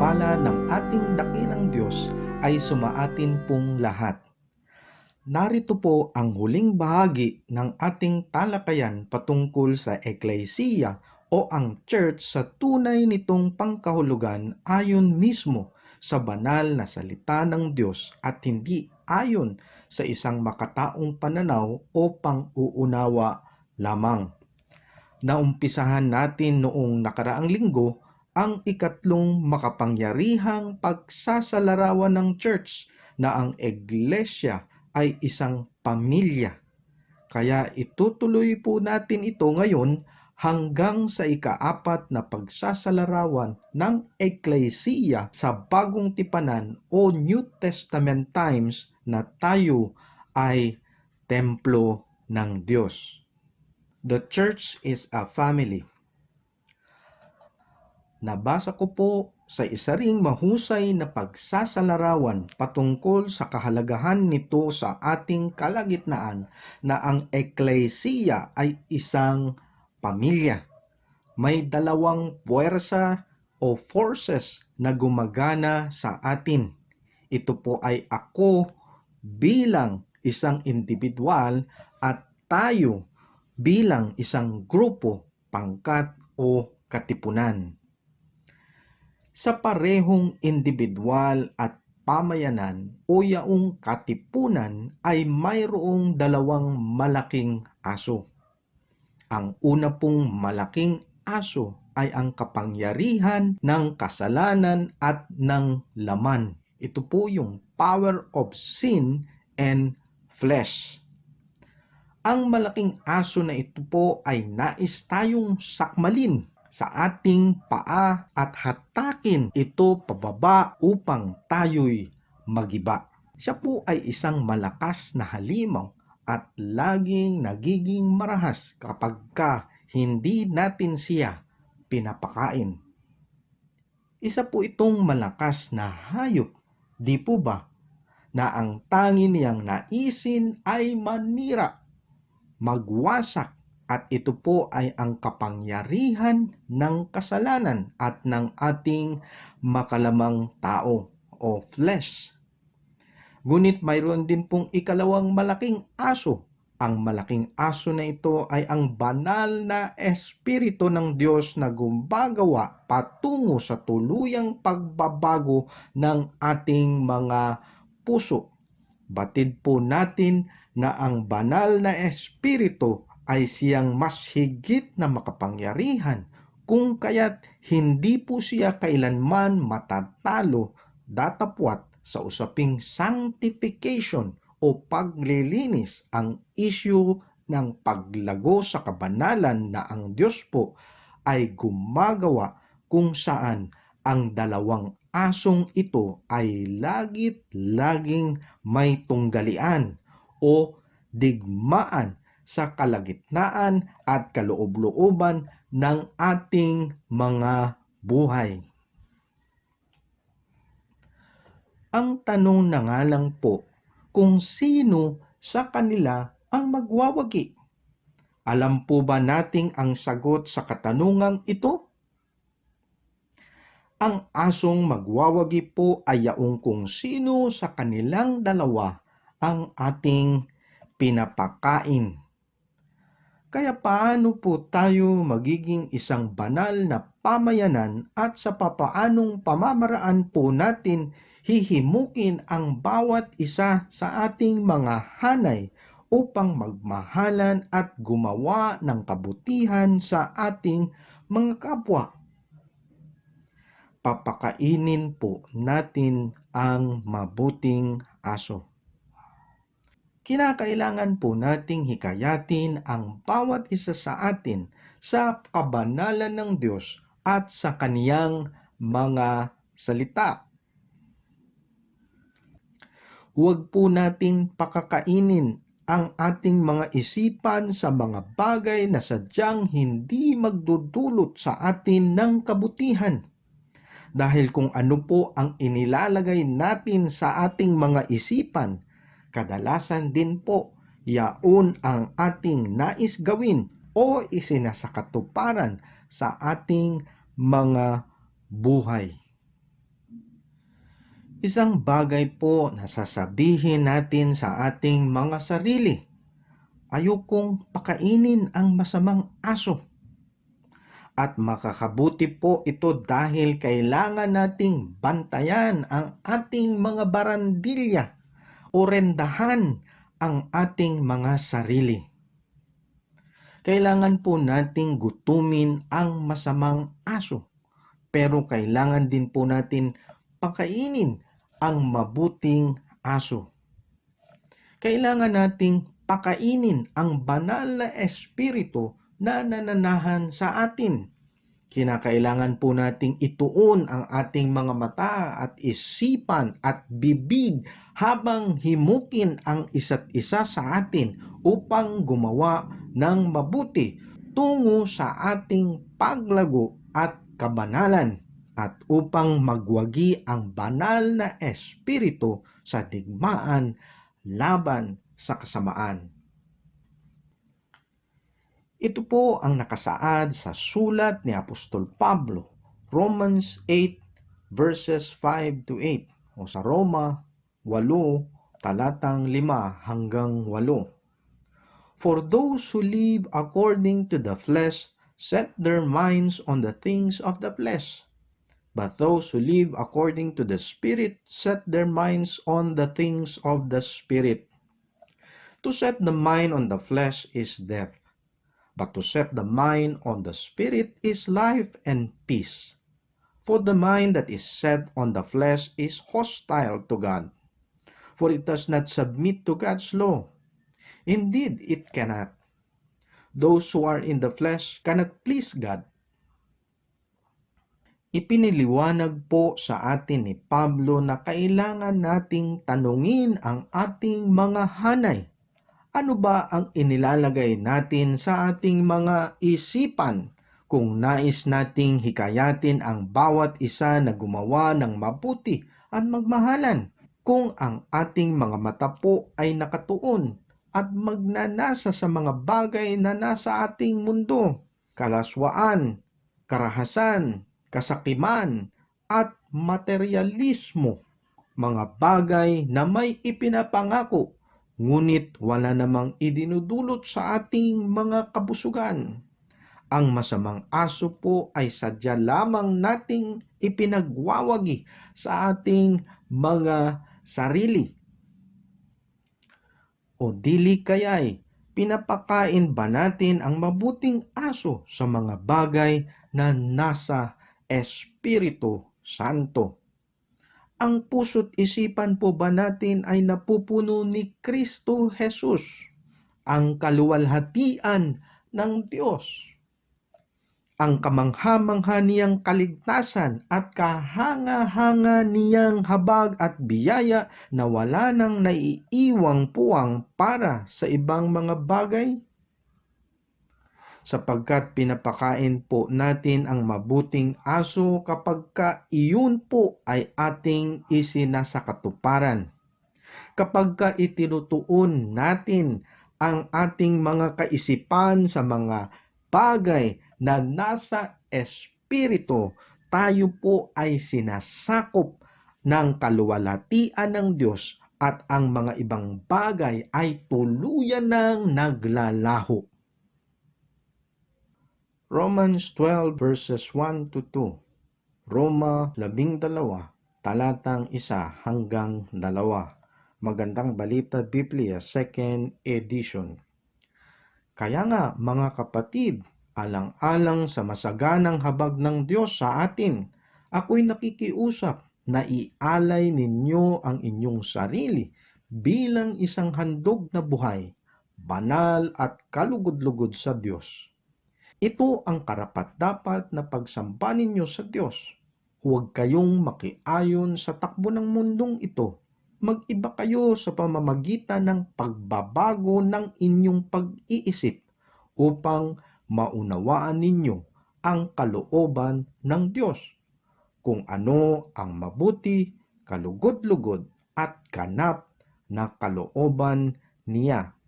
tiwala ng ating dakilang Diyos ay sumaatin pong lahat. Narito po ang huling bahagi ng ating talakayan patungkol sa Eklesiya o ang church sa tunay nitong pangkahulugan ayon mismo sa banal na salita ng Diyos at hindi ayon sa isang makataong pananaw o pang-uunawa lamang. Naumpisahan natin noong nakaraang linggo ang ikatlong makapangyarihang pagsasalarawan ng church na ang iglesia ay isang pamilya. Kaya itutuloy po natin ito ngayon hanggang sa ikaapat na pagsasalarawan ng Eklesiya sa Bagong Tipanan o New Testament times na tayo ay templo ng Diyos. The church is a family. Nabasa ko po sa isa ring mahusay na pagsasalarawan patungkol sa kahalagahan nito sa ating kalagitnaan na ang Eklesiya ay isang pamilya. May dalawang puwersa o forces na gumagana sa atin. Ito po ay ako bilang isang individual at tayo bilang isang grupo, pangkat o katipunan. Sa parehong individual at pamayanan o yaong katipunan ay mayroong dalawang malaking aso. Ang una pong malaking aso ay ang kapangyarihan ng kasalanan at ng laman. Ito po yung power of sin and flesh. Ang malaking aso na ito po ay nais tayong sakmalin sa ating paa at hatakin ito pababa upang tayo'y magiba. Siya po ay isang malakas na halimaw at laging nagiging marahas kapag hindi natin siya pinapakain. Isa po itong malakas na hayop, di po ba? Na ang tanging niyang naisin ay manira, magwasak, at ito po ay ang kapangyarihan ng kasalanan at ng ating makalamang tao o flesh. Ngunit mayroon din pong ikalawang malaking aso. Ang malaking aso na ito ay ang banal na Espiritu ng Diyos na gumagawa patungo sa tuluyang pagbabago ng ating mga puso. Batid po natin na ang banal na Espiritu ay siyang mas higit na makapangyarihan, kung kaya't hindi po siya kailanman matatalo, datapwat sa usaping sanctification o paglilinis. Ang issue ng paglago sa kabanalan na ang Diyos po ay gumagawa kung saan ang dalawang asong ito ay laging may tunggalian o digmaan sa kalagitnaan at kaloob-looban ng ating mga buhay. Ang tanong na nga lang po kung sino sa kanila ang magwawagi. Alam po ba nating ang sagot sa katanungang ito? Ang asong magwawagi po ay yaong kung sino sa kanilang dalawa ang ating pinapakain. Kaya paano po tayo magiging isang banal na pamayanan at sa papaanong pamamaraan po natin hihimukin ang bawat isa sa ating mga hanay upang magmahalan at gumawa ng kabutihan sa ating mga kapwa? Papakainin po natin ang mabuting aso. Kinakailangan po nating hikayatin ang bawat isa sa atin sa kabanalan ng Diyos at sa kaniyang mga salita. Huwag po nating pakakainin ang ating mga isipan sa mga bagay na sadyang hindi magdudulot sa atin ng kabutihan. Dahil kung ano po ang inilalagay natin sa ating mga isipan, kadalasan din po yaon ang ating nais gawin o isinasakatuparan sa ating mga buhay. Isang bagay po na sasabihin natin sa ating mga sarili, ayokong pakainin ang masamang aso. At makakabuti po ito dahil kailangan nating bantayan ang ating mga barandilya o rendahan ang ating mga sarili. Kailangan po nating gutumin ang masamang aso, pero kailangan din po natin pakainin ang mabuting aso. Kailangan nating pakainin ang banal na espiritu na nananahan sa atin. Kinakailangan po nating ituon ang ating mga mata at isipan at bibig habang himukin ang isa't isa sa atin upang gumawa ng mabuti tungo sa ating paglago at kabanalan at upang magwagi ang banal na espiritu sa digmaan laban sa kasamaan. Ito po ang nakasaad sa sulat ni Apostol Pablo, Romans 8 verses 5 to 8 o sa Roma 8 talatang 5 hanggang 8. For those who live according to the flesh set their minds on the things of the flesh, but those who live according to the Spirit set their minds on the things of the Spirit. To set the mind on the flesh is death, but to set the mind on the Spirit is life and peace. For the mind that is set on the flesh is hostile to God, for it does not submit to God's law. Indeed, it cannot. Those who are in the flesh cannot please God. Ipiniliwanag po sa atin ni Pablo na kailangan nating tanungin ang ating mga hanay. Ano ba ang inilalagay natin sa ating mga isipan kung nais nating hikayatin ang bawat isa na gumawa ng mabuti at magmahalan? Kung ang ating mga mata po ay nakatuon at magnanasa sa mga bagay na nasa ating mundo, kalaswaan, karahasan, kasakiman, at materialismo, mga bagay na may ipinapangako ngunit wala namang idinudulot sa ating mga kabusugan. Ang masamang aso po ay sadya lamang nating ipinagwawagi sa ating mga sarili. O dili kaya'y pinapakain ba natin ang mabuting aso sa mga bagay na nasa Espiritu Santo? Ang puso't isipan po ba natin ay napupuno ni Kristo Jesus, ang kaluwalhatian ng Diyos, ang kamangha-mangha niyang kaligtasan at kahanga-hanga niyang habag at biyaya na wala nang naiiwang puwang para sa ibang mga bagay? Sapagkat pinapakain po natin ang mabuting aso kapag iyon po ay ating isinasakatuparan. Kapag itinutuon natin ang ating mga kaisipan sa mga bagay na nasa Espiritu, tayo po ay sinasakop ng kaluwalhatian ng Diyos at ang mga ibang bagay ay tuluyan ng naglalaho. Romans 12 verses 1 to 2, Roma 12 talatang 1 hanggang 2. Magandang Balita Biblia 2nd edition. Kaya nga mga kapatid, alang-alang sa masaganang habag ng Diyos sa atin, ako'y nakikiusap na ialay ninyo ang inyong sarili bilang isang handog na buhay, banal at kalugod-lugod sa Diyos. Ito ang karapat-dapat na pagsamba ninyo sa Diyos. Huwag kayong makiayon sa takbo ng mundong ito. Mag-iba kayo sa pamamagitan ng pagbabago ng inyong pag-iisip upang maunawaan ninyo ang kalooban ng Diyos, kung ano ang mabuti, kalugod-lugod at ganap na kalooban niya.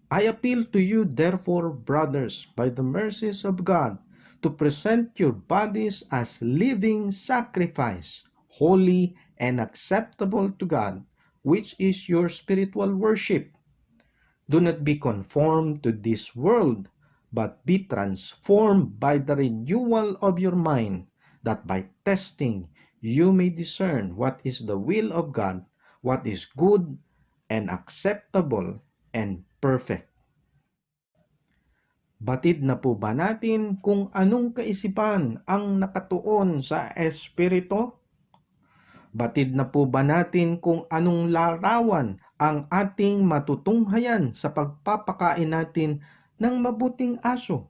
I appeal to you, therefore, brothers, by the mercies of God, to present your bodies as living sacrifice, holy and acceptable to God, which is your spiritual worship. Do not be conformed to this world, but be transformed by the renewal of your mind, that by testing you may discern what is the will of God, what is good and acceptable and perfect. Batid na po ba natin kung anong kaisipan ang nakatuon sa Espiritu? Batid na po ba natin kung anong larawan ang ating matutunghayan sa pagpapakain natin ng mabuting aso?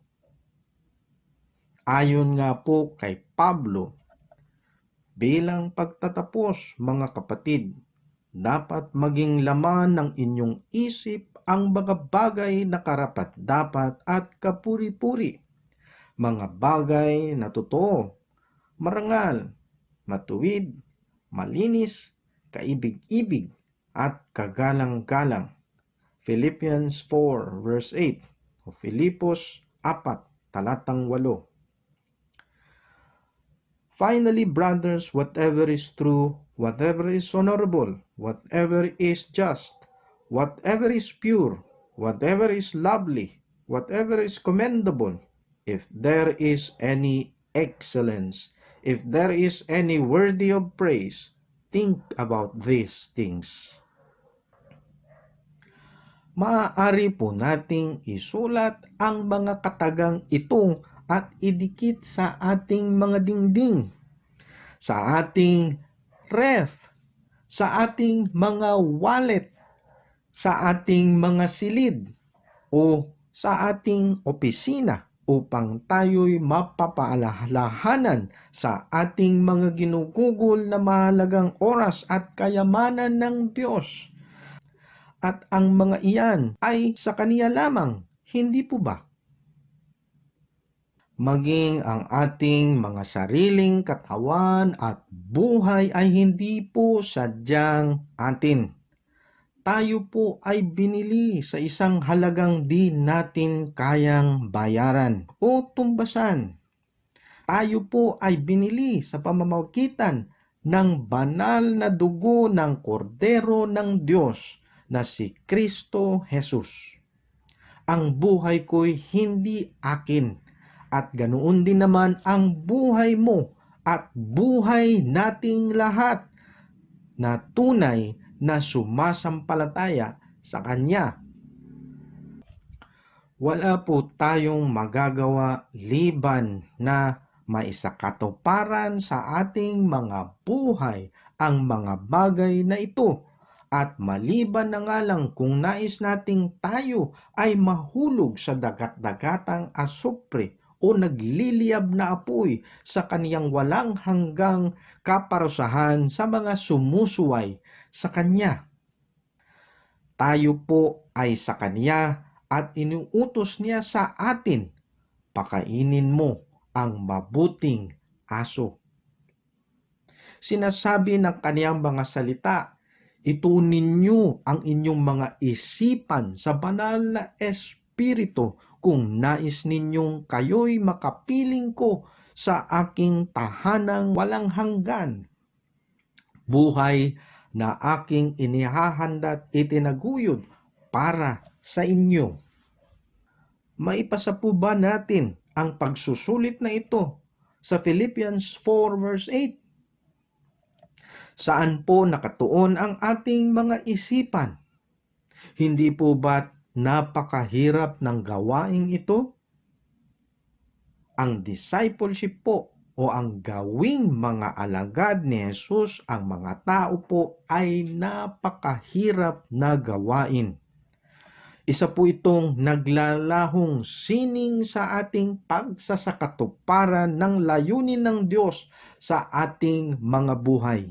Ayon nga po kay Pablo, bilang pagtatapos mga kapatid, dapat maging laman ng inyong isip ang mga bagay na karapat-dapat at kapuri-puri, mga bagay na totoo, marangal, matuwid, malinis, kaibig-ibig, at kagalang-galang. Philippians 4 verse 8 o Filipos 4 talatang 8. Finally, brothers, whatever is true, whatever is honorable, whatever is just, whatever is pure, whatever is lovely, whatever is commendable, if there is any excellence, if there is any worthy of praise, think about these things. Maaari po nating isulat ang mga katagang ito at idikit sa ating mga dingding, sa ating ref, sa ating mga wallet, sa ating mga silid, o sa ating opisina upang tayo'y mapapaalalahanan sa ating mga ginugugol na mahalagang oras at kayamanan ng Diyos. At ang mga iyan ay sa Kaniya lamang, hindi po ba? Maging ang ating mga sariling katawan at buhay ay hindi po sadyang atin. Tayo po ay binili sa isang halagang di natin kayang bayaran o tumbasan. Tayo po ay binili sa pamamagitan ng banal na dugo ng Kordero ng Diyos na si Kristo Jesus. Ang buhay ko'y hindi akin, at ganoon din naman ang buhay mo at buhay nating lahat na tunay na sumasampalataya sa Kanya. Wala po tayong magagawa liban na maisakatuparan sa ating mga buhay ang mga bagay na ito, at maliban na nga lang kung nais nating tayo ay mahulog sa dagat-dagatang asupre o nagliliyab na apoy sa kaniyang walang hanggang kaparusahan sa mga sumusuway sa Kanya. Tayo po ay sa Kanya at inuutos niya sa atin, pakainin mo ang mabuting aso. Sinasabi ng Kaniyang mga salita, ituunin niyo ang inyong mga isipan sa banal na Espiritu kung nais ninyong kayo'y makapiling ko sa aking tahanang walang hanggan. Buhay na aking inihahanda at itinaguyod para sa inyo. Maipasa po ba natin ang pagsusulit na ito sa Philippians 4 verse 8? Saan po nakatuon ang ating mga isipan? Hindi po ba napakahirap ng gawain ito? Ang discipleship po o ang gawing mga alagad ni Jesus ang mga tao po ay napakahirap na gawain. Isa po itong naglalahong sining sa ating pagsasakatuparan ng layunin ng Diyos sa ating mga buhay.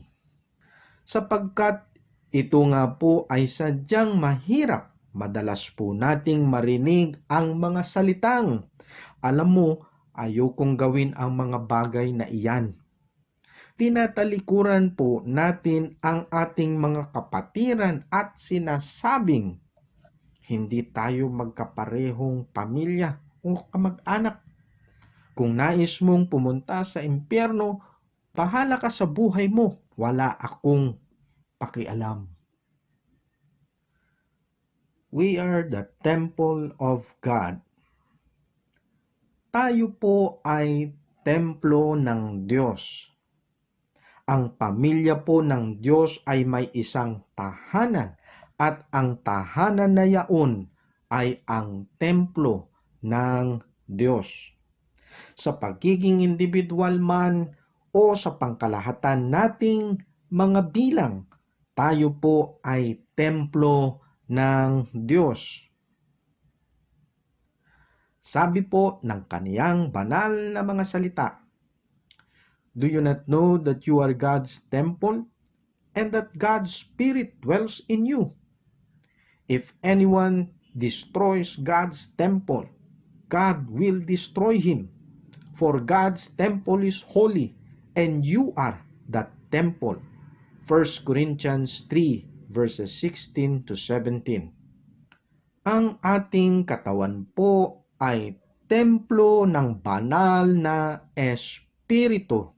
Sapagkat ito nga po ay sadyang mahirap, madalas po nating marinig ang mga salitang, alam mo, ayokong gawin ang mga bagay na iyan. Tinatalikuran po natin ang ating mga kapatiran at sinasabing, hindi tayo magkaparehong pamilya o kamag-anak. Kung nais mong pumunta sa impyerno, bahala ka sa buhay mo. Wala akong pakialam. We are the temple of God. Tayo po ay templo ng Diyos. Ang pamilya po ng Diyos ay may isang tahanan at ang tahanan na yaon ay ang templo ng Diyos. Sa pagiging individual man o sa pangkalahatan nating mga bilang, tayo po ay templo ng Diyos. Sabi po ng kaniyang banal na mga salita, "Do you not know that you are God's temple and that God's Spirit dwells in you? If anyone destroys God's temple, God will destroy him. For God's temple is holy, and you are that temple." 1 Corinthians 3 verses 16 to 17. Ang ating katawan po ay templo ng banal na Espiritu.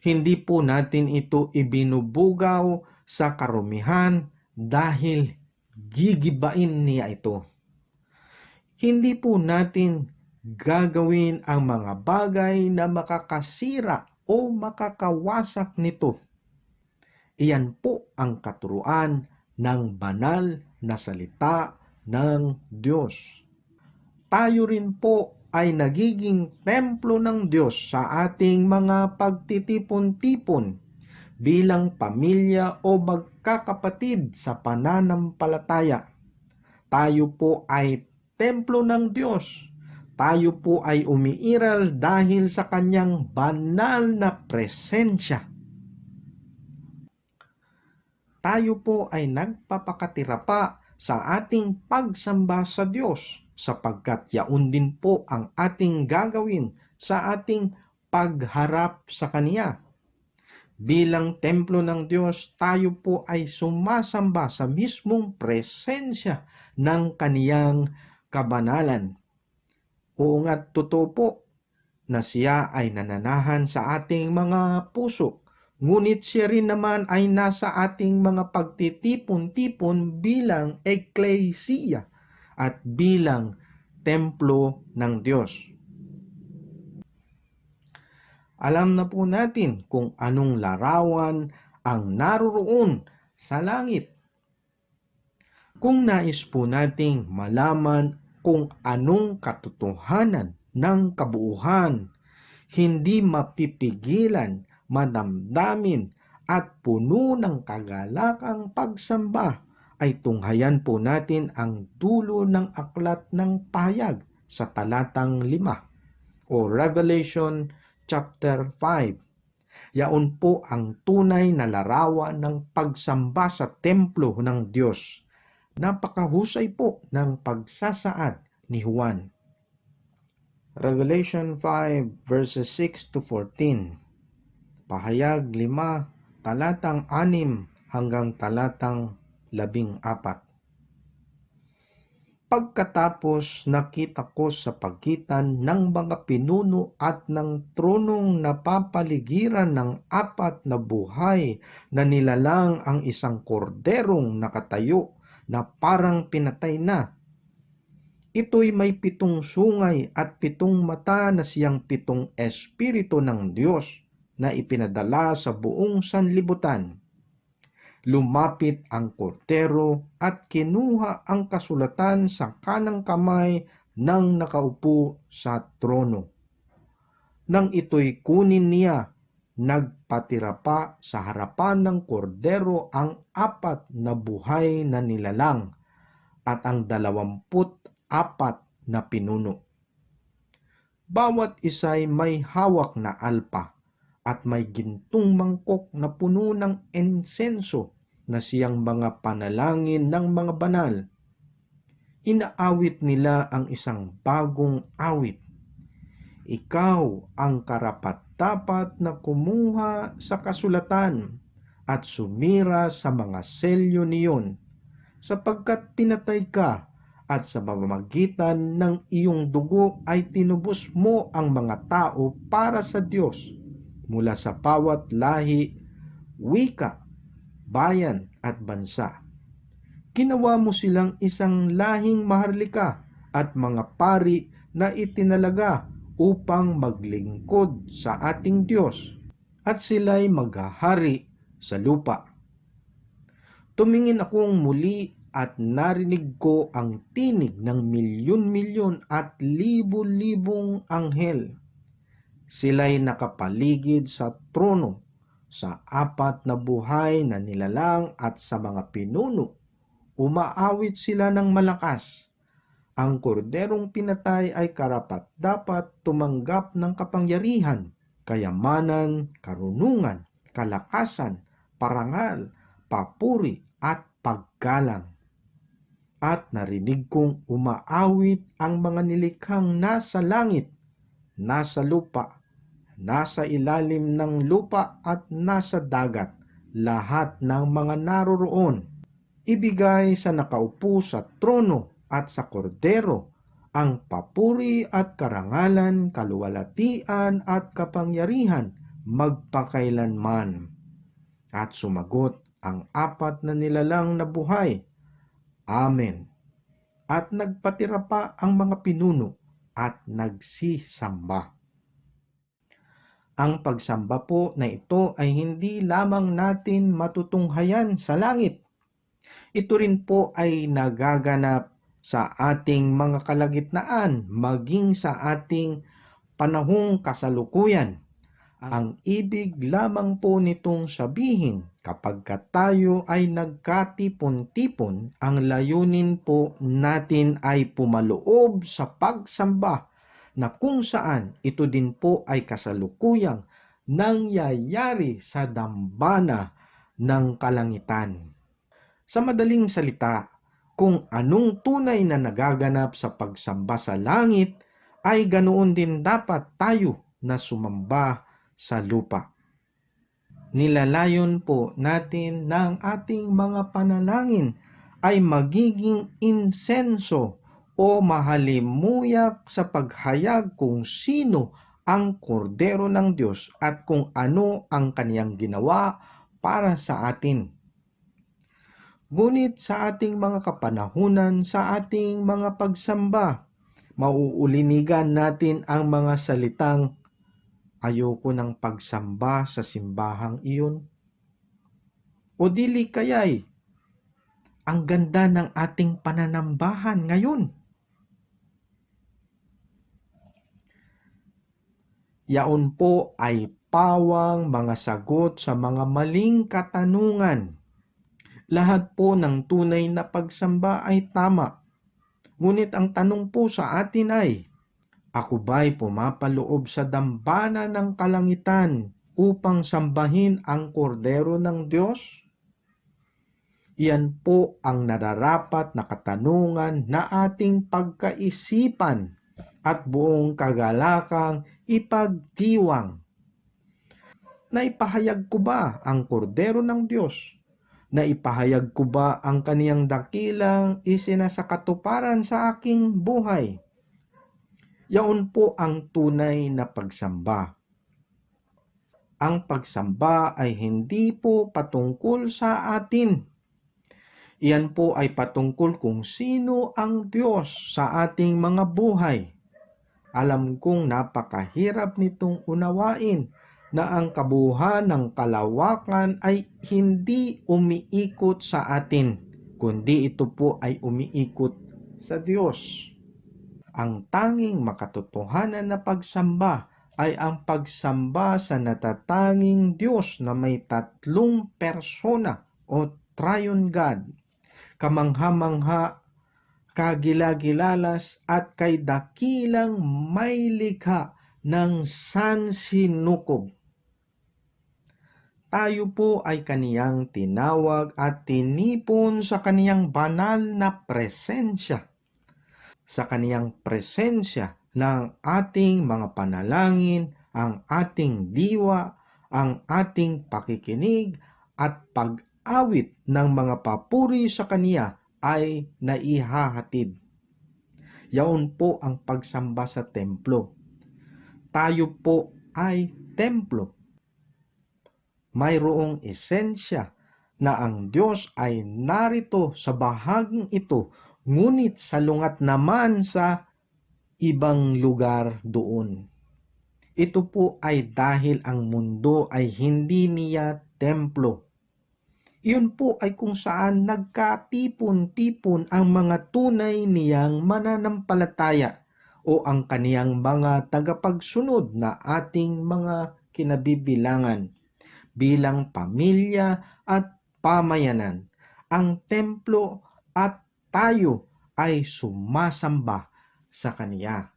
Hindi po natin ito ibinubugaw sa karumihan dahil gigibain niya ito. Hindi po natin gagawin ang mga bagay na makakasira o makakawasak nito. Iyan po ang katuruan ng banal na salita ng Diyos. Tayo rin po ay nagiging templo ng Diyos sa ating mga pagtitipon-tipon bilang pamilya o magkakapatid sa pananampalataya. Tayo po ay templo ng Diyos. Tayo po ay umiiral dahil sa kanyang banal na presensya. Tayo po ay nagpapakatira pa sa ating pagsamba sa Diyos, sapagkat yaon din po ang ating gagawin sa ating pagharap sa Kaniya. Bilang templo ng Diyos, tayo po ay sumasamba sa mismong presensya ng Kaniyang kabanalan. Oo nga, totoo po na siya ay nananahan sa ating mga puso. Ngunit siya rin naman ay nasa ating mga pagtitipon-tipon bilang eklesiya at bilang templo ng Diyos. Alam na po natin kung anong larawan ang naroroon sa langit. Kung nais po nating malaman kung anong katotohanan ng kabuuhan, hindi mapipigilan, madamdamin at puno ng kagalakang pagsamba, ay tunghayan po natin ang dulo ng aklat ng pahayag sa talatang 5 o Revelation chapter 5. Yaon po ang tunay na larawan ng pagsamba sa templo ng Diyos. Napakahusay po ng pagsasaad ni Juan. Revelation 5 verses 6 to 14. Pahayag 5, talatang 6 hanggang talatang 14. Pagkatapos nakita ko sa pagitan ng mga pinuno at ng tronong napapaligiran ng 4 na buhay na nilalang ang isang korderong nakatayo na parang pinatay na. Ito'y may 7 sungay at 7 mata na siyang 7 espiritu ng Diyos na ipinadala sa buong sanlibutan. Lumapit ang kordero at kinuha ang kasulatan sa kanang kamay ng nakaupo sa trono. Nang ito'y kunin niya, nagpatira pa sa harapan ng kordero ang 4 na buhay na nilalang at ang 24 na pinuno. Bawat isa'y may hawak na alpa at may gintong mangkok na puno ng insenso na siyang mga panalangin ng mga banal. Inaawit nila ang isang bagong awit. Ikaw ang karapat-dapat na kumuha sa kasulatan at sumira sa mga selyo niyon, sapagkat pinatay ka at sa pamamagitan ng iyong dugo ay tinubos mo ang mga tao para sa Diyos mula sa bawat lahi, wika, bayan at bansa. Ginawa mo silang isang lahing maharlika at mga pari na itinalaga upang maglingkod sa ating Diyos, at sila'y maghahari sa lupa. Tumingin akong muli at narinig ko ang tinig ng milyon-milyon at libo-libong anghel. Sila'y nakapaligid sa trono, sa apat na buhay na nilalang at sa mga pinuno. Umaawit sila ng malakas. Ang korderong pinatay ay karapat-dapat tumanggap ng kapangyarihan, kayamanan, karunungan, kalakasan, parangal, papuri at paggalang. At narinig kong umaawit ang mga nilikhang nasa langit, nasa lupa, nasa ilalim ng lupa at nasa dagat, lahat ng mga naroroon. Ibigay sa nakaupo sa trono at sa kordero ang papuri at karangalan, kaluwalhatian at kapangyarihan magpakailanman. At sumagot ang apat na nilalang na buhay, Amen. At nagpatira pa ang mga pinuno at nagsisamba. Ang pagsamba po na ito ay hindi lamang natin matutunghayan sa langit. Ito rin po ay nagaganap sa ating mga kalagitnaan, maging sa ating panahong kasalukuyan. Ang ibig lamang po nitong sabihin, kapag tayo ay nagkatipon-tipon, ang layunin po natin ay pumaloob sa pagsamba, na kung saan ito din po ay kasalukuyang nangyayari sa dambana ng kalangitan. Sa madaling salita, kung anong tunay na nagaganap sa pagsamba sa langit, ay ganoon din dapat tayo na sumamba sa lupa. Nilalayon po natin ng ating mga panalangin ay magiging insenso o mahalimuyak sa paghayag kung sino ang kordero ng Diyos at kung ano ang kaniyang ginawa para sa atin. Ngunit sa ating mga kapanahunan, sa ating mga pagsamba, mauulinigan natin ang mga salitang, ayoko ng pagsamba sa simbahang iyon. O dili kaya'y, ang ganda ng ating pananambahan ngayon. Yaon po ay pawang mga sagot sa mga maling katanungan. Lahat po ng tunay na pagsamba ay tama. Ngunit ang tanong po sa atin ay, ako ba'y pumapaloob sa dambana ng kalangitan upang sambahin ang kordero ng Diyos? Iyan po ang nararapat na katanungan na ating pagkaisipan at buong kagalakang ipagdiwang. Naipahayag ko ba ang kordero ng Diyos? Naipahayag ko ba ang kaniyang dakilang isinasakatuparan sa aking buhay? Yaon po ang tunay na pagsamba. Ang pagsamba ay hindi po patungkol sa atin. Iyan po ay patungkol kung sino ang Diyos sa ating mga buhay. Alam kong napakahirap nitong unawain na ang kabuuan ng kalawakan ay hindi umiikot sa atin, kundi ito po ay umiikot sa Diyos. Ang tanging makatotohanan na pagsamba ay ang pagsamba sa natatanging Diyos na may tatlong persona o Triune God, kamangha-mangha, kagilagilalas at kay dakilang may likha ng sansinukob. Tayo po ay kaniyang tinawag at tinipon sa kaniyang banal na presensya. Sa kaniyang presensya ng ating mga panalangin, ang ating diwa, ang ating pakikinig at pag-awit ng mga papuri sa kaniya ay naihahatid. Yaon po ang pagsamba sa templo. Tayo po ay templo. Mayroong esensya na ang Diyos ay narito sa bahaging ito, ngunit salungat naman sa ibang lugar doon. Ito po ay dahil ang mundo ay hindi niya templo. Iyon po ay kung saan nagkatipon-tipon ang mga tunay niyang mananampalataya o ang kaniyang mga tagapagsunod na ating mga kinabibilangan bilang pamilya at pamayanan. Ang templo at tayo ay sumasamba sa Kaniya.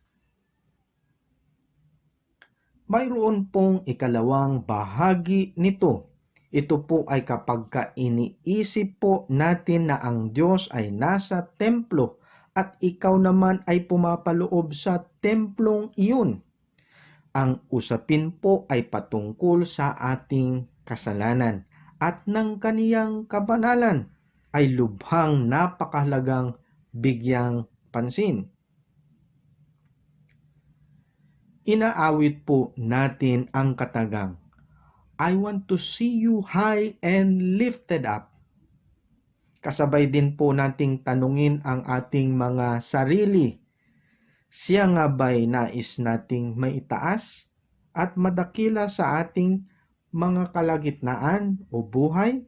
Mayroon pong ikalawang bahagi nito. Ito po ay kapag iniisip po natin na ang Diyos ay nasa templo at ikaw naman ay pumapaloob sa templong iyon. Ang usapin po ay patungkol sa ating kasalanan at ng kaniyang kabanalan ay lubhang napakahalagang bigyang pansin. Inaawit po natin ang katagang, I want to see you high and lifted up. Kasabay din po nating tanungin ang ating mga sarili. Siya nga ba'y nais nating maitaas at madakila sa ating mga kalagitnaan o buhay?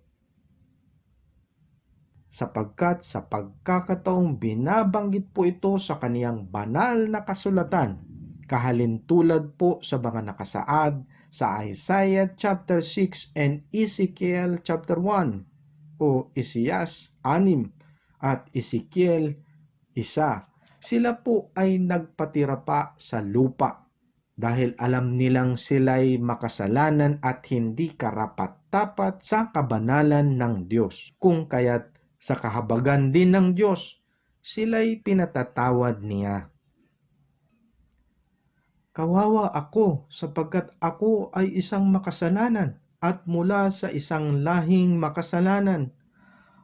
Sapagkat sa pagkakataong binabanggit po ito sa kaniyang banal na kasulatan, kahalintulad po sa mga nakasaad sa Isaiah chapter 6 and Ezekiel chapter 1 o Isias 6 at Ezekiel 1. Sila po ay nagpatira pa sa lupa dahil alam nilang sila'y makasalanan at hindi karapat-dapat sa kabanalan ng Diyos. Kung kaya't sa kahabagan din ng Diyos, sila'y pinatatawad niya. Kawawa ako sapagkat ako ay isang makasalanan at mula sa isang lahing makasalanan.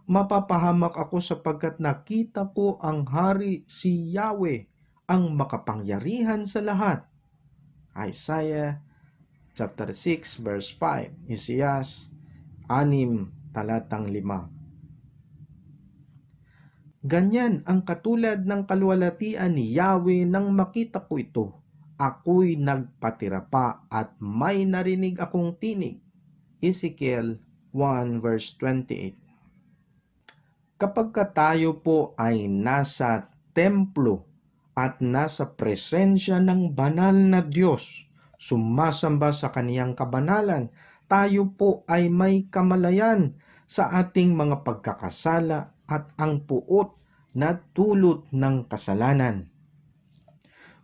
Mapapahamak ako sapagkat nakita ko ang hari si Yahweh, ang makapangyarihan sa lahat. Isaiah chapter 6 verse 5, Isias 6 talatang 5. Ganyan ang katulad ng kaluwalhatian ni Yahweh nang makita ko ito. Ako'y nagpatira pa at may narinig akong tinig. Ezekiel 1 verse 28. Kapag tayo po ay nasa templo at nasa presensya ng banal na Diyos, sumasamba sa kaniyang kabanalan, tayo po ay may kamalayan sa ating mga pagkakasala at ang puot na dulot ng kasalanan.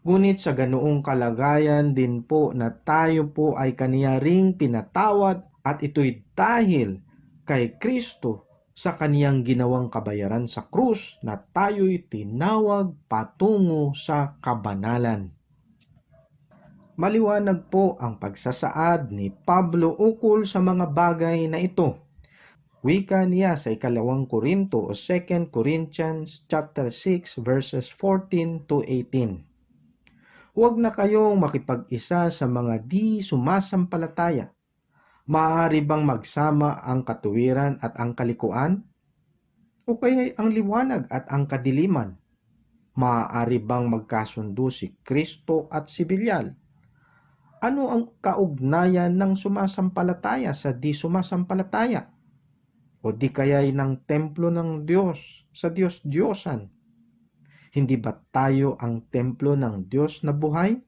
Ngunit sa ganoong kalagayan din po na tayo po ay kaniya ring pinatawad at ito'y dahil kay Kristo sa kaniyang ginawang kabayaran sa krus na tayo'y tinawag patungo sa kabanalan. Maliwanag po ang pagsasaad ni Pablo ukol sa mga bagay na ito. Wika niya sa 2 Korinto o 2 Corinthians chapter 6 verses 14 to 18. Huwag na kayong makipag-isa sa mga di sumasampalataya. Maaari bang magsama ang katuwiran at ang kalikuan? O kaya ang liwanag at ang kadiliman? Maaari bang magkasundo si Kristo at si Belial? Ano ang kaugnayan ng sumasampalataya sa di sumasampalataya? O di kaya'y ng templo ng Diyos sa Diyos-Diyosan? Hindi ba tayo ang templo ng Diyos na buhay?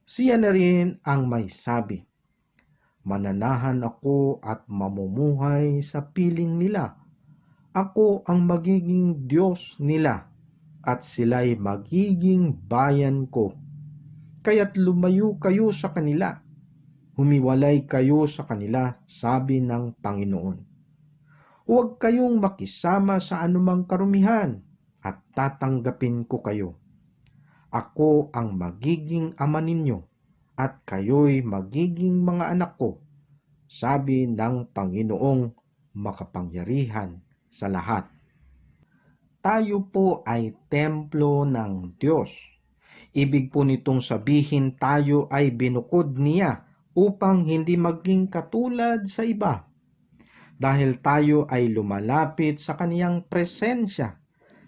Siya na rin ang may sabi, mananahan ako at mamumuhay sa piling nila. Ako ang magiging Diyos nila at sila'y magiging bayan ko. Kaya't lumayo kayo sa kanila. Humiwalay kayo sa kanila, sabi ng Panginoon. Huwag kayong makisama sa anumang karumihan at tatanggapin ko kayo. Ako ang magiging ama ninyo at kayo'y magiging mga anak ko, sabi ng Panginoong makapangyarihan sa lahat. tayo po ay templo ng Diyos. Ibig po nitong sabihin tayo ay binukod niya upang hindi maging katulad sa iba. Dahil tayo ay lumalapit sa kaniyang presensya,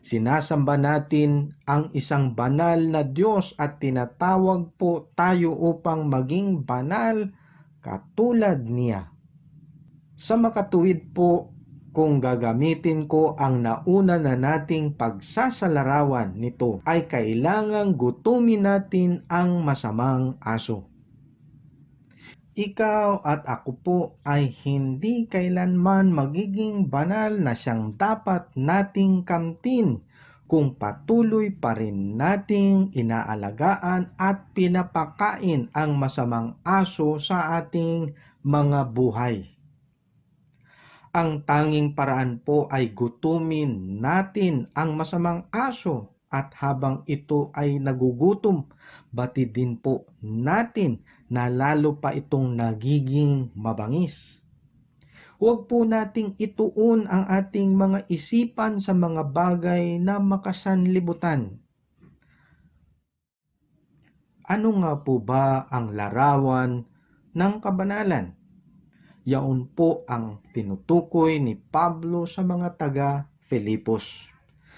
sinasamba natin ang isang banal na Diyos at tinatawag po tayo upang maging banal katulad niya. Sa makatuwid po, kung gagamitin ko ang nauna na nating pagsasalarawan nito, ay kailangang gutumin natin ang masamang aso. Ikaw at ako po ay hindi kailanman magiging banal na siyang dapat nating kamtin kung patuloy pa rin nating inaalagaan at pinapakain ang masamang aso sa ating mga buhay. Ang tanging paraan po ay gutumin natin ang masamang aso at habang ito ay nagugutom, batid din po natin na lalo pa itong nagiging mabangis. Huwag po nating ituon ang ating mga isipan sa mga bagay na makasanlibutan. Ano nga po ba ang larawan ng kabanalan? Yaon po ang tinutukoy ni Pablo sa mga taga-Filipos.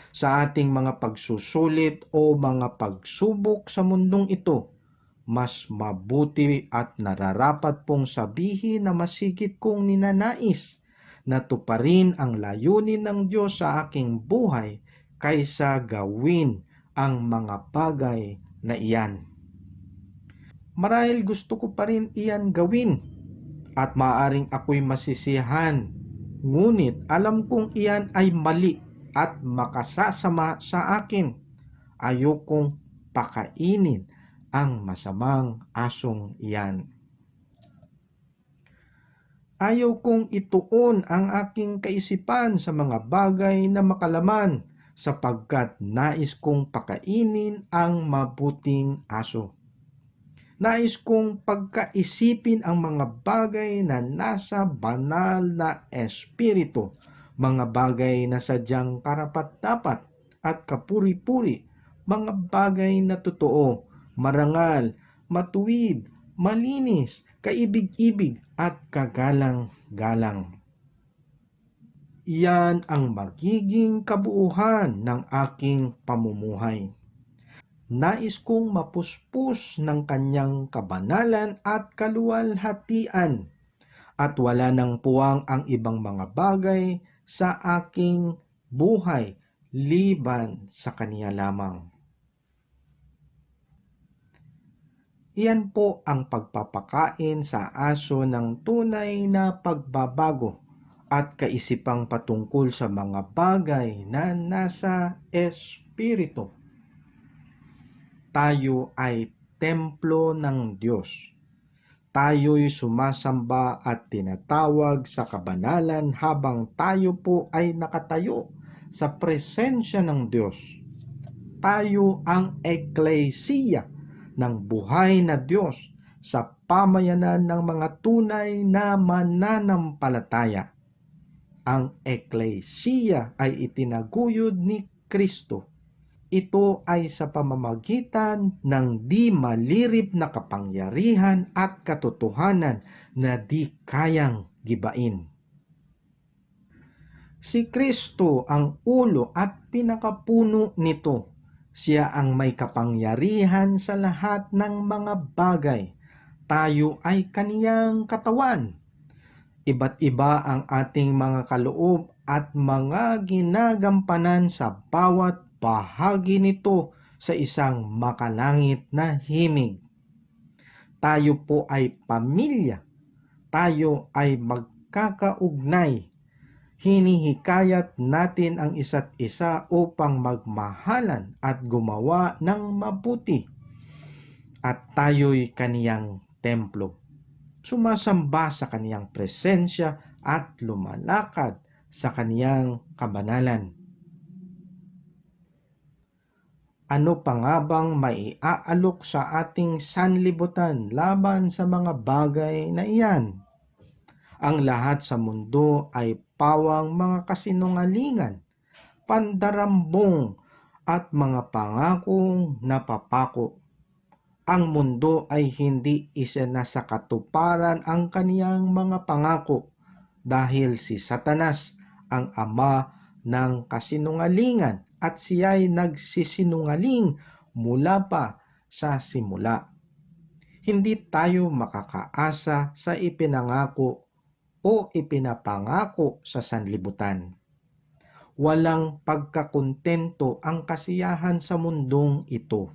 Sa ating mga pagsusulit o mga pagsubok sa mundong ito, mas mabuti at nararapat pong sabihin na masigit kong ninanais na tuparin ang layunin ng Diyos sa aking buhay kaysa gawin ang mga bagay na iyan. Marahil gusto ko pa rin iyan gawin at maaring ako'y masisiyahan, ngunit alam kong iyan ay mali at makasasama sa akin. Ayokong pakainin ang masamang asong iyan. Ayaw kong ituon ang aking kaisipan sa mga bagay na makalaman sapagkat nais kong pakainin ang mabuting aso. Nais kong pagkaisipin ang mga bagay na nasa banal na espiritu, mga bagay na sadyang karapat-dapat at kapuri-puri, mga bagay na totoo, marangal, matuwid, malinis, kaibig-ibig at kagalang-galang. Iyan ang magiging kabuuhan ng aking pamumuhay. Nais kong mapuspos ng kanyang kabanalan at kaluwalhatian at wala nang puwang ang ibang mga bagay sa aking buhay liban sa kaniya lamang. Iyan po ang pagpapakain sa aso ng tunay na pagbabago at kaisipang patungkol sa mga bagay na nasa espiritu. Tayo ay templo ng Diyos. Tayo'y sumasamba at tinatawag sa kabanalan habang tayo po ay nakatayo sa presensya ng Diyos. Tayo ang eklesiya ng buhay na Diyos sa pamayanan ng mga tunay na mananampalataya. Ang eklesiya ay itinaguyod ni Kristo. Ito ay sa pamamagitan ng di malirip na kapangyarihan at katotohanan na di kayang gibain. Si Kristo ang ulo at pinakapuno nito. Siya ang may kapangyarihan sa lahat ng mga bagay. Tayo ay kaniyang katawan. Iba't iba ang ating mga kaloob at mga ginagampanan sa bawat bahagi nito sa isang makalangit na himig. Tayo po ay pamilya. Tayo ay magkakaugnay. Hinihikayat natin ang isa't isa upang magmahalan at gumawa ng mabuti. At tayo'y kaniyang templo. Sumasamba sa kaniyang presensya at lumalakad sa kaniyang kabanalan. Ano pa nga bang maiaalok sa ating sanlibutan laban sa mga bagay na iyan? Ang lahat sa mundo ay pawang mga kasinungalingan, pandarambong at mga pangakong napapako. Ang mundo ay hindi isinasakatuparan ang kaniyang mga pangako dahil si Satanas ang ama ng kasinungalingan at siya'y nagsisinungaling mula pa sa simula. Hindi tayo makakaasa sa ipinangako o ipinapangako sa sanlibutan. Walang pagkakontento ang kasiyahan sa mundong ito.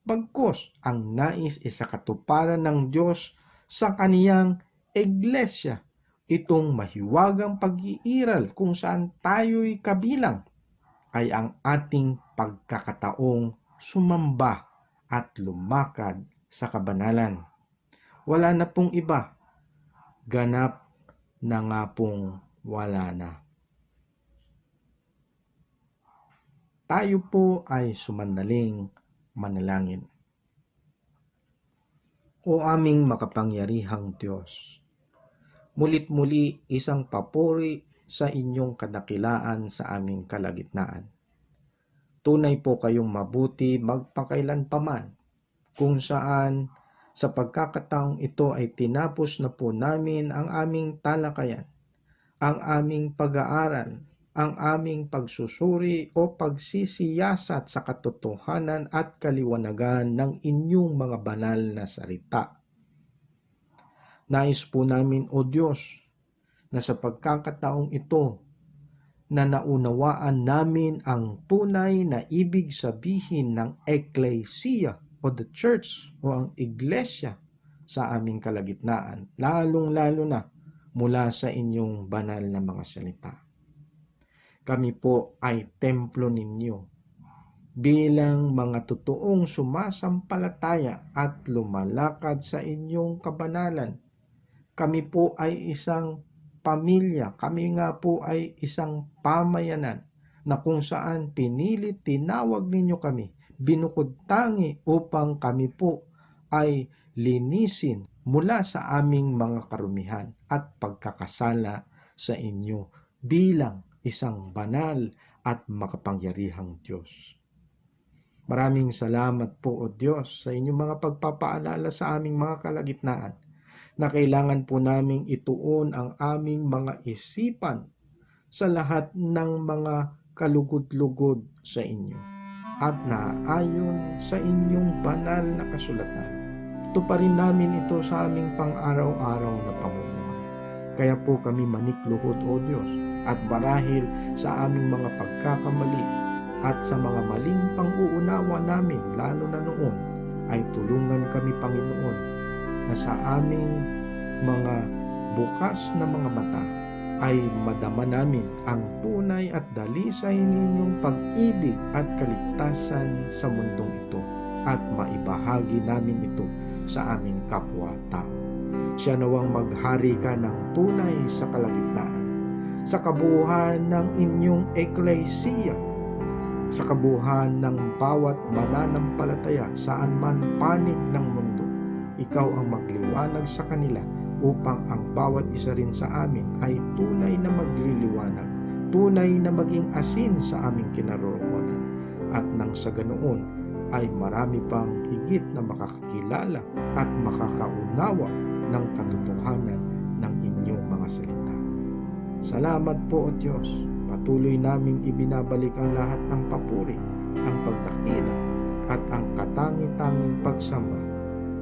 Bagkus ang nais isakatuparan ng Diyos sa kaniyang iglesia, itong mahiwagang pag-iiral kung saan tayo'y kabilang, ay ang ating pagkakataong sumamba at lumakad sa kabanalan. Wala na pong iba, ganap na nga pong wala na. Tayo po ay sumandaling manalangin. O aming makapangyarihang Diyos, mulit-muli isang papuri sa inyong kadakilaan sa aming kalagitnaan. Tunay po kayong mabuti magpakailan paman, kung saan sa pagkakataong ito ay tinapos na po namin ang aming talakayan, ang aming pag-aaral, ang aming pagsusuri o pagsisiyasat sa katotohanan at kaliwanagan ng inyong mga banal na salita. Nais po namin, O Diyos, na sa pagkakataong ito na naunawaan namin ang tunay na ibig sabihin ng ecclesia o the church o ang iglesia sa aming kalagitnaan, lalong-lalo na mula sa inyong banal na mga salita. Kami po ay templo ninyo bilang mga totoong sumasampalataya at lumalakad sa inyong kabanalan. Kami po ay isang pamilya, kami nga po ay isang pamayanan na kung saan pinilit tinawag ninyo kami, binukod tangi upang kami po ay linisin mula sa aming mga karumihan at pagkakasala sa inyo bilang isang banal at makapangyarihang Diyos. Maraming salamat po, O Diyos, sa inyong mga pagpapaalala sa aming mga kalagitnaan na kailangan po naming ituon ang aming mga isipan sa lahat ng mga kalugod-lugod sa inyo at naaayon sa inyong banal na kasulatan. Tuparin namin ito sa aming pang-araw-araw na pamumuhay. Kaya po kami manikluhod, O Diyos, at marahil sa aming mga pagkakamali at sa mga maling pang-uunawa namin, lalo na noon, ay tulungan kami, Panginoon, na sa aming mga bukas na mga mata ay madama namin ang tunay at dalisay ninyong pag-ibig at kaligtasan sa mundong ito at maibahagi namin ito sa aming kapwa-tao. Siya nawang maghari ka ng tunay sa kalagitnaan, sa kabuuan ng inyong eklesiya, sa kabuuan ng bawat mananampalataya saan man panig ng mundo. Ikaw ang magliwanag sa kanila upang ang bawat isa rin sa amin ay tunay na magliliwanag, tunay na maging asin sa aming kinaroroonan, at nang sa ganoon ay marami pang higit na makakakilala at makakaunawa ng katotohanan ng inyong mga salita. Salamat po, O Diyos. Patuloy naming ibinabalik ang lahat ng papuri, ang pagdakila at ang katangi-tanging pagsamba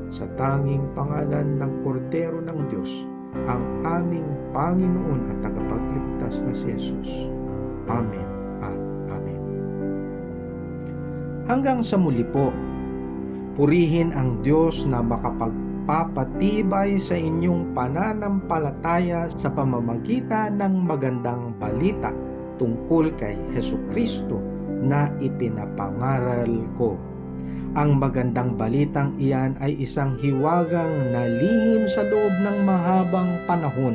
sa tanging pangalan ng Kordero ng Diyos, ang aming Panginoon at tagapagligtas na si Jesus. Amen at Amen. Hanggang sa muli po, purihin ang Diyos na makapagpapatibay sa inyong pananampalataya sa pamamagitan ng magandang balita tungkol kay Hesukristo na ipinapangaral ko. Ang magandang balitang iyan ay isang hiwagang nalihim sa loob ng mahabang panahon.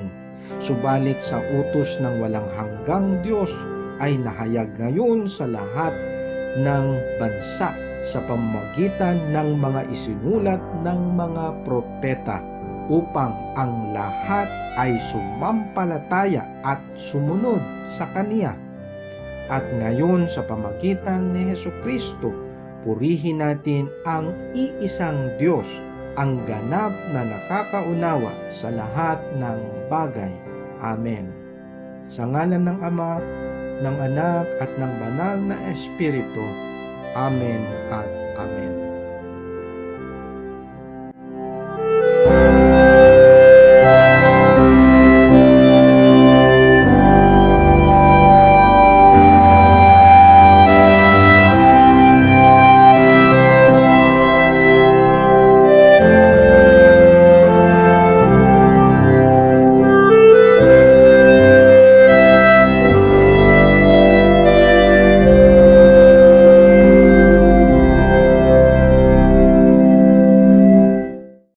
Subalit sa utos ng walang hanggang Diyos ay nahayag ngayon sa lahat ng bansa sa pamamagitan ng mga isinulat ng mga propeta upang ang lahat ay sumampalataya at sumunod sa Kaniya. at ngayon sa pamagitan ni Hesukristo. Purihin natin ang iisang Diyos, ang ganap na nakakaunawa sa lahat ng bagay. Amen. Sa ngalan ng Ama, ng Anak at ng Banal na Espiritu. Amen at